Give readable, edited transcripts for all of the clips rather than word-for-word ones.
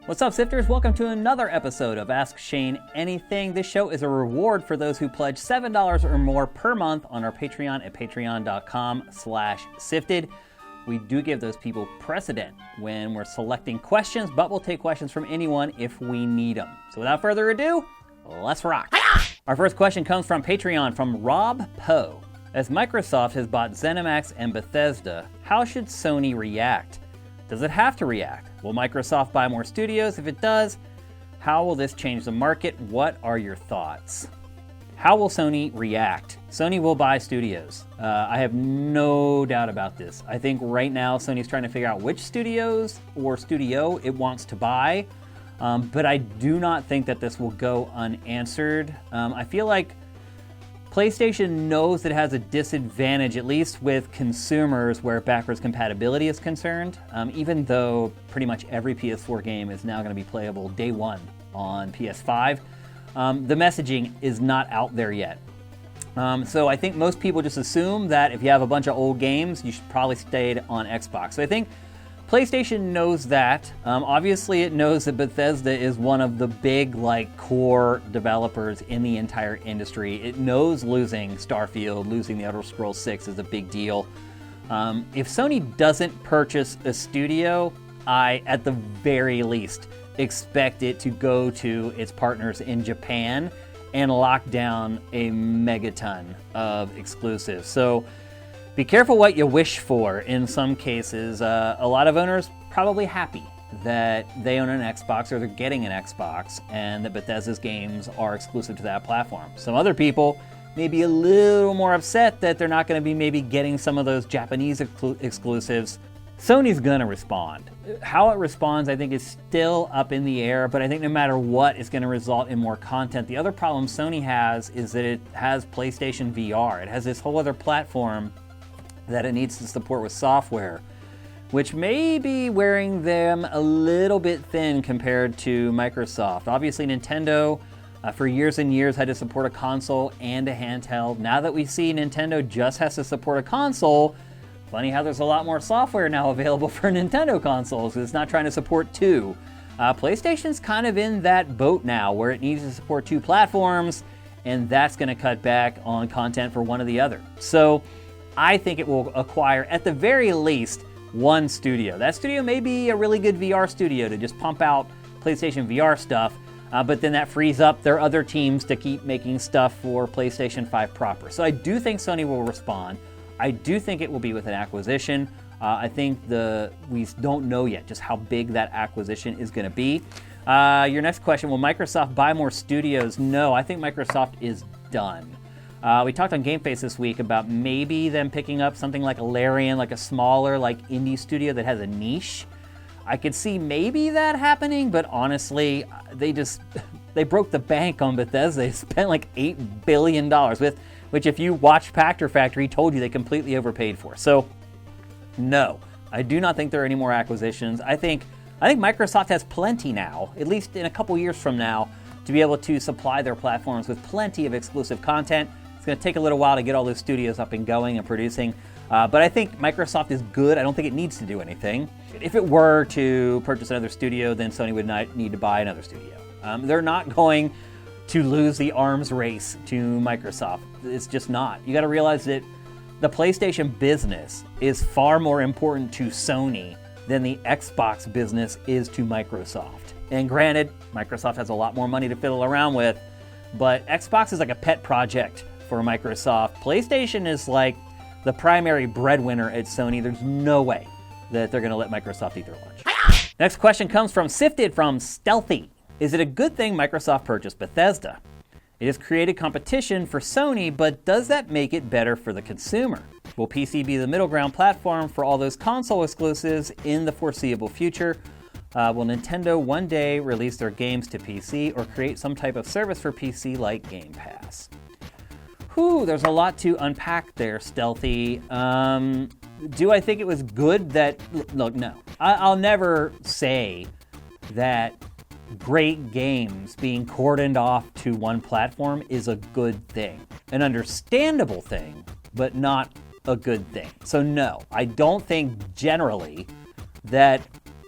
What's up, Sifters? Welcome to another episode of Ask Shane Anything. This show is a reward for those who pledge $7 or more per month on our Patreon at patreon.com/sifted. We do give those people precedent when we're selecting questions, but we'll take questions from anyone if we need them. So without further ado, let's rock. Our first question comes from Patreon from Rob Poe. As Microsoft has bought ZeniMax and Bethesda, how should Sony react? Does it have to react? Will Microsoft buy more studios? If it does, how will this change the market? What are your thoughts? How will Sony react? Sony will buy studios. I have no doubt about this. I think right now Sony's trying to figure out which studios or studio it wants to buy, but I do not think that this will go unanswered. I feel like PlayStation knows it has a disadvantage, at least with consumers, where backwards compatibility is concerned, even though pretty much every PS4 game is now going to be playable day one on PS5. The messaging is not out there yet. So I think most people just assume that if you have a bunch of old games, you should probably stay on Xbox. So I think PlayStation knows that. Obviously, it knows that Bethesda is one of the big, core developers in the entire industry. It knows losing Starfield, losing the Elder Scrolls 6 is a big deal. If Sony doesn't purchase a studio, I, at the very least, expect it to go to its partners in Japan and lock down a megaton of exclusives. So be careful what you wish for. In some cases, a lot of owners probably happy that they own an Xbox or they're getting an Xbox and that Bethesda's games are exclusive to that platform. Some other people may be a little more upset that they're not going to be maybe getting some of those Japanese exclusives. Sony's going to respond. How it responds, I think, is still up in the air, but I think no matter what, it's going to result in more content. The other problem Sony has is that it has PlayStation VR. It has this whole other platform that it needs to support with software, which may be wearing them a little bit thin compared to Microsoft. Obviously, Nintendo, for years and years, had to support a console and a handheld. Now that we see Nintendo just has to support a console, funny how there's a lot more software now available for Nintendo consoles. It's not trying to support two. PlayStation's kind of in that boat now where it needs to support two platforms, and that's going to cut back on content for one or the other. So I think it will acquire, at the very least, one studio. That studio may be a really good VR studio to just pump out PlayStation VR stuff, but then that frees up their other teams to keep making stuff for PlayStation 5 proper. So I do think Sony will respond. I do think it will be with an acquisition. I think we don't know yet just how big that acquisition is going to be. Your next question, will Microsoft buy more studios? No, I think Microsoft is done. We talked on Game Face this week about maybe them picking up something like a Larian, like a smaller, indie studio that has a niche. I could see maybe that happening, but honestly, they broke the bank on Bethesda. They spent $8 billion, which if you watch Factor Factory, told you they completely overpaid for. So, no, I do not think there are any more acquisitions. I think Microsoft has plenty now, at least in a couple years from now, to be able to supply their platforms with plenty of exclusive content. It's going to take a little while to get all those studios up and going and producing, but I think Microsoft is good. I don't think it needs to do anything. If it were to purchase another studio, then Sony would not need to buy another studio. They're not going to lose the arms race to Microsoft. It's just not. You got to realize that the PlayStation business is far more important to Sony than the Xbox business is to Microsoft. And granted, Microsoft has a lot more money to fiddle around with, but Xbox is like a pet project for Microsoft. PlayStation is like the primary breadwinner at Sony. There's no way that they're going to let Microsoft eat their lunch. Next question comes from Sifted from Stealthy. Is it a good thing Microsoft purchased Bethesda? It has created competition for Sony, but does that make it better for the consumer? Will PC be the middle ground platform for all those console exclusives in the foreseeable future? Will Nintendo one day release their games to PC or create some type of service for PC like Game Pass? There's a lot to unpack there, Stealthy. Do I think it was good that... Look, no. I'll never say that great games being cordoned off to one platform is a good thing. An understandable thing, but not a good thing. So no, I don't think generally that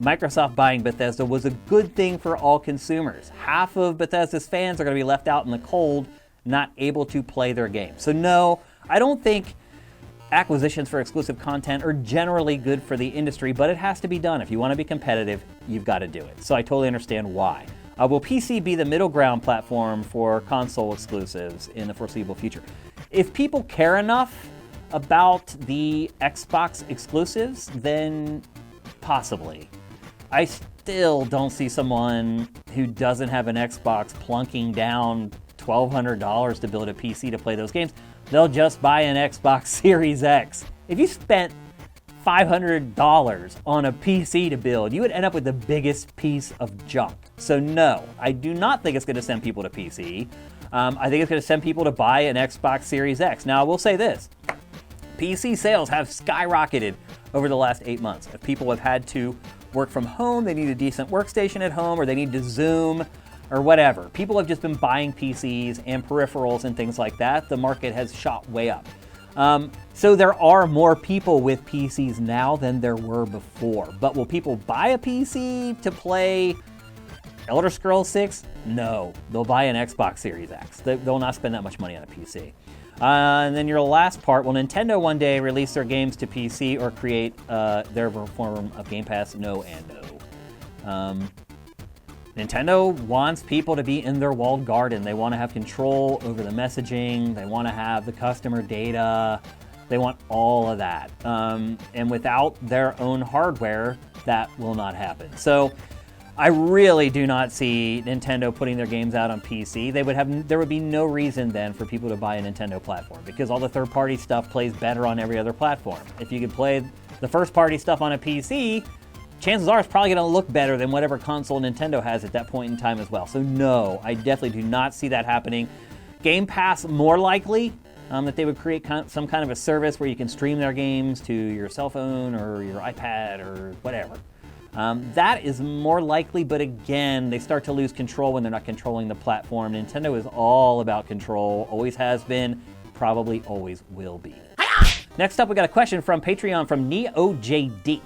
Microsoft buying Bethesda was a good thing for all consumers. Half of Bethesda's fans are going to be left out in the cold, not able to play their game. So no, I don't think acquisitions for exclusive content are generally good for the industry, but it has to be done. If you want to be competitive, you've got to do it. So I totally understand why. Will PC be the middle ground platform for console exclusives in the foreseeable future? If people care enough about the Xbox exclusives, then possibly. I still don't see someone who doesn't have an Xbox plunking down $1,200 to build a PC to play those games. They'll just buy an Xbox Series X. If you spent $500 on a PC to build, you would end up with the biggest piece of junk. So no, I do not think it's going to send people to PC. I think it's going to send people to buy an Xbox Series X. Now, I will say this. PC sales have skyrocketed over the last 8 months. If people have had to work from home, they need a decent workstation at home, or they need to Zoom, or whatever. People have just been buying PCs and peripherals and things like that. The market has shot way up. So there are more people with PCs now than there were before. But will people buy a PC to play Elder Scrolls 6? No. They'll buy an Xbox Series X. They'll not spend that much money on a PC. And then your last part, will Nintendo one day release their games to PC or create their form of Game Pass? No and no. Nintendo wants people to be in their walled garden. They want to have control over the messaging. They want to have the customer data. They want all of that. And without their own hardware, that will not happen. So I really do not see Nintendo putting their games out on PC. There would be no reason then for people to buy a Nintendo platform, because all the third-party stuff plays better on every other platform. If you could play the first-party stuff on a PC, chances are it's probably going to look better than whatever console Nintendo has at that point in time as well. So no, I definitely do not see that happening. Game Pass, more likely that they would create some kind of a service where you can stream their games to your cell phone or your iPad or whatever. That is more likely, but again, they start to lose control when they're not controlling the platform. Nintendo is all about control, always has been, probably always will be. Next up, we got a question from Patreon from NeoJD.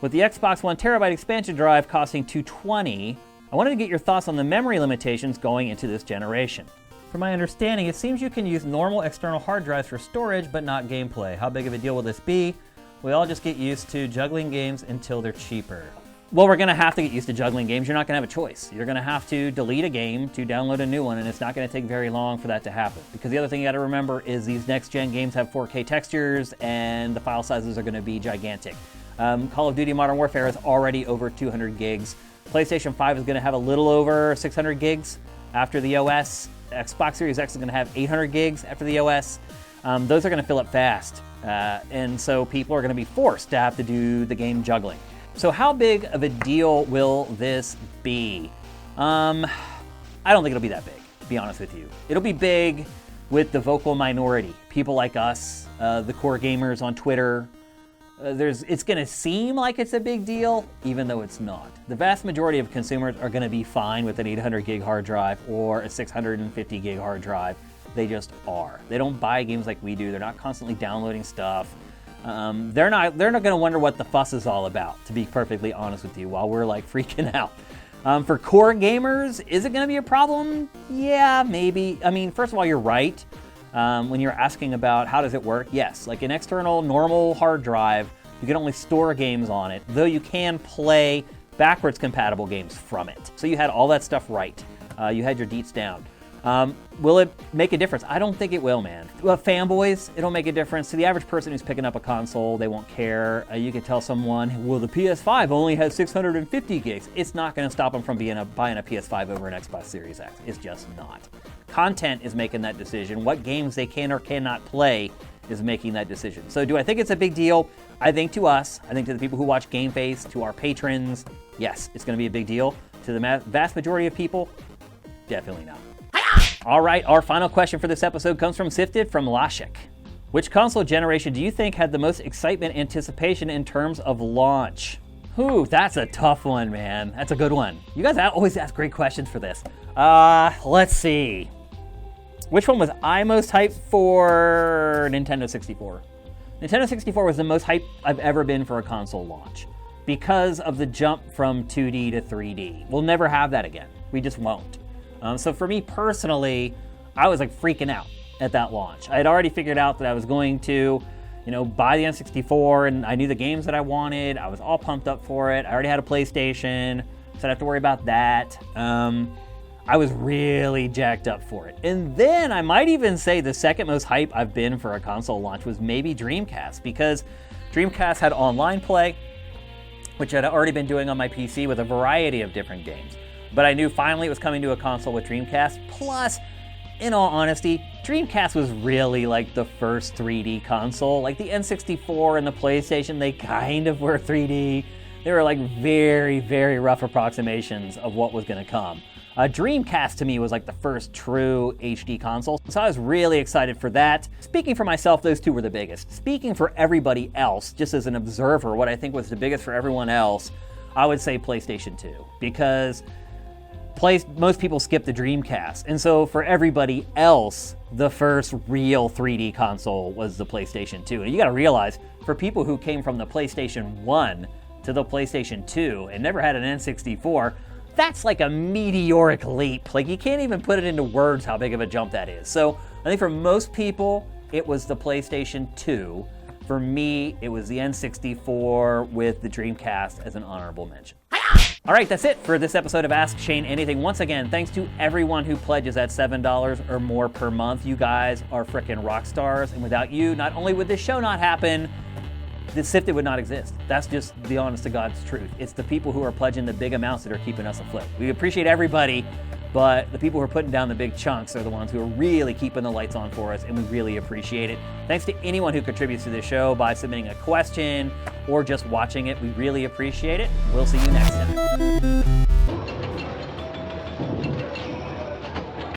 With the Xbox 1 terabyte expansion drive costing $220, I wanted to get your thoughts on the memory limitations going into this generation. From my understanding, it seems you can use normal external hard drives for storage, but not gameplay. How big of a deal will this be? We all just get used to juggling games until they're cheaper. Well, we're going to have to get used to juggling games. You're not going to have a choice. You're going to have to delete a game to download a new one, and it's not going to take very long for that to happen. Because the other thing you got to remember is these next-gen games have 4K textures, and the file sizes are going to be gigantic. Call of Duty Modern Warfare is already over 200 gigs. PlayStation 5 is going to have a little over 600 gigs after the OS. Xbox Series X is going to have 800 gigs after the OS. Those are going to fill up fast. And so people are going to be forced to have to do the game juggling. So how big of a deal will this be? I don't think it'll be that big, to be honest with you. It'll be big with the vocal minority, people like us, the core gamers on Twitter. It's going to seem like it's a big deal, even though it's not. The vast majority of consumers are going to be fine with an 800 gig hard drive or a 650 gig hard drive. They just are. They don't buy games like we do. They're not constantly downloading stuff. They're not going to wonder what the fuss is all about, to be perfectly honest with you, while we're like freaking out. For core gamers, is it going to be a problem? Yeah, maybe. I mean, first of all, you're right. When you're asking about how does it work, yes, like an external normal hard drive, you can only store games on it, though you can play backwards compatible games from it. So you had all that stuff right. You had your deets down. Will it make a difference? I don't think it will, man. Well, fanboys, it'll make a difference. To the average person who's picking up a console, they won't care. You could tell someone, well, the PS5 only has 650 gigs. It's not going to stop them from buying a PS5 over an Xbox Series X. It's just not. Content is making that decision. What games they can or cannot play is making that decision. So do I think it's a big deal? I think to us, I think to the people who watch Game Face, to our patrons, yes, it's going to be a big deal. To the vast majority of people, definitely not. All right, our final question for this episode comes from Sifted from Lashik. Which console generation do you think had the most excitement anticipation in terms of launch? Ooh, that's a tough one, man. That's a good one. You guys always ask great questions for this. Let's see. Which one was I most hyped for? Nintendo 64. Nintendo 64 was the most hyped I've ever been for a console launch. because of the jump from 2D to 3D. We'll never have that again. We just won't. So for me personally, I was like freaking out at that launch. I had already figured out that I was going to, buy the N64, and I knew the games that I wanted. I was all pumped up for it. I already had a PlayStation, so I didn't have to worry about that. I was really jacked up for it. And then I might even say the second most hype I've been for a console launch was maybe Dreamcast, because Dreamcast had online play, which I'd already been doing on my PC with a variety of different games. But I knew finally it was coming to a console with Dreamcast. Plus, in all honesty, Dreamcast was really like the first 3D console. Like the N64 and the PlayStation, they kind of were 3D. They were like very, very rough approximations of what was gonna come. Dreamcast to me was like the first true HD console, so I was really excited for that. Speaking for myself, those two were the biggest. Speaking for everybody else, just as an observer, what I think was the biggest for everyone else, I would say PlayStation 2, because most people skip the Dreamcast, and so for everybody else, the first real 3D console was the PlayStation 2. And you gotta realize, for people who came from the PlayStation 1 to the PlayStation 2 and never had an N64, that's like a meteoric leap. Like, you can't even put it into words how big of a jump that is. So I think for most people, it was the PlayStation 2. For me, it was the N64 with the Dreamcast as an honorable mention. All right, that's it for this episode of Ask Shane Anything. Once again, thanks to everyone who pledges at $7 or more per month. You guys are frickin' rock stars, and without you, not only would this show not happen, the Sifted would not exist. That's just the honest to God's truth. It's the people who are pledging the big amounts that are keeping us afloat. We appreciate everybody, but the people who are putting down the big chunks are the ones who are really keeping the lights on for us, and we really appreciate it. Thanks to anyone who contributes to this show by submitting a question or just watching it. We really appreciate it. We'll see you next time.